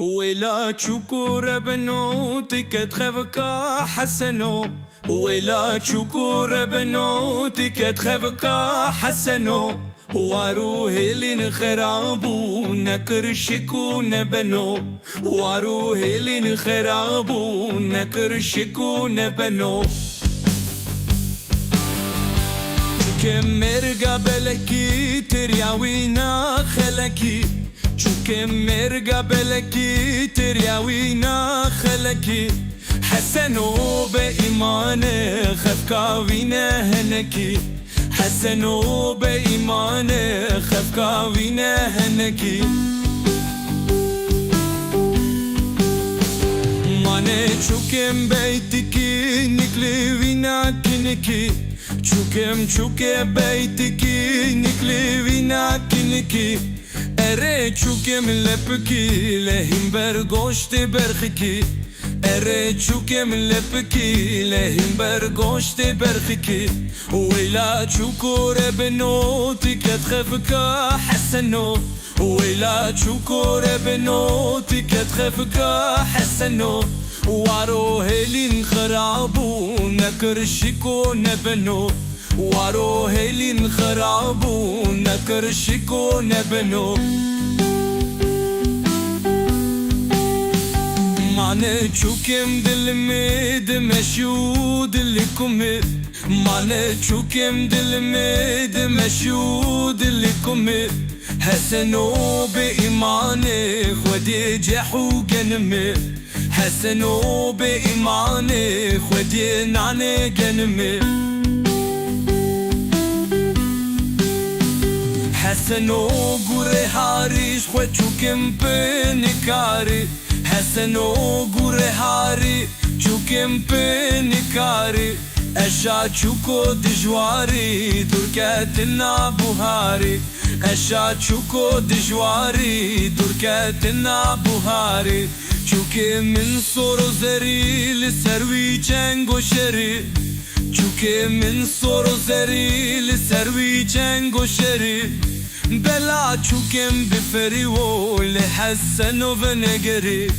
ولا شكور بنوتك تخفك حسنو، ولا شكور بنوتك تخفك حسنو، واروه لين خرابو نكرشكون بنو، واروه لين خرابو نكرشكون بنو. كم مرقى بلكي ترياوينا خلكي، شو كم مرقى بلكي ترياوينا خلكي، حسنو بإيمانه خفكاوينا هنكي، حسنو بإيمانه خفكاوينا هنكي. مانه شو كم بيتكي نكليوينا كنكي، چوکم بیتکی نکلی وینا کنکی، اره چوکم لپکی لهم برگوشت برخکی، اره چوکم لپکی لهم برگوشت برخکی. ویلا چوکور بنوتی که تخفک حسنو، ویلا چوکور بنوتی که تخفک حسنو، وارو هلين خرابو نكرشكو نبنو، وارو هلين خرابو نكرشكو نبنو. معنى چوكم دلمد مشود لكم، معنى چوكم دلمد مشود لكم، حسنو بإيمانه خودي جحو جنمه، حسنو بإيمانه خودي نعنى جنمه، حسنو قوري هاريش خود چوكم بنكاري، حسنو قوري هاري چوكم بنكاري، اشا چوكو دجواري دركتنا بوهاري، اشا چوكو دجواري دركتنا بوهاري. چوكي من صورو زري لسروي چنگو شري، چوكي من صورو زري لسروي چنگو شري، بلا چوكم بفريو لحسنو بنگري،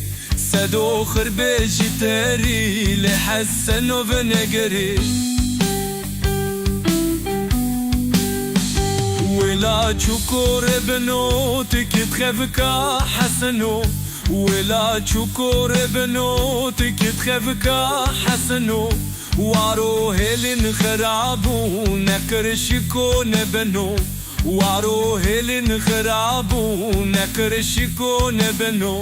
سدو خربش تاري لحسنو بنگري. ولا چوكور بنوتك تخفك حسنو، ولا چوكور بنوتك تخفك حسنو، وارو هلين خرابو نكرشكو نبنو، وارو هلين خرابو نكرشكو نبنو.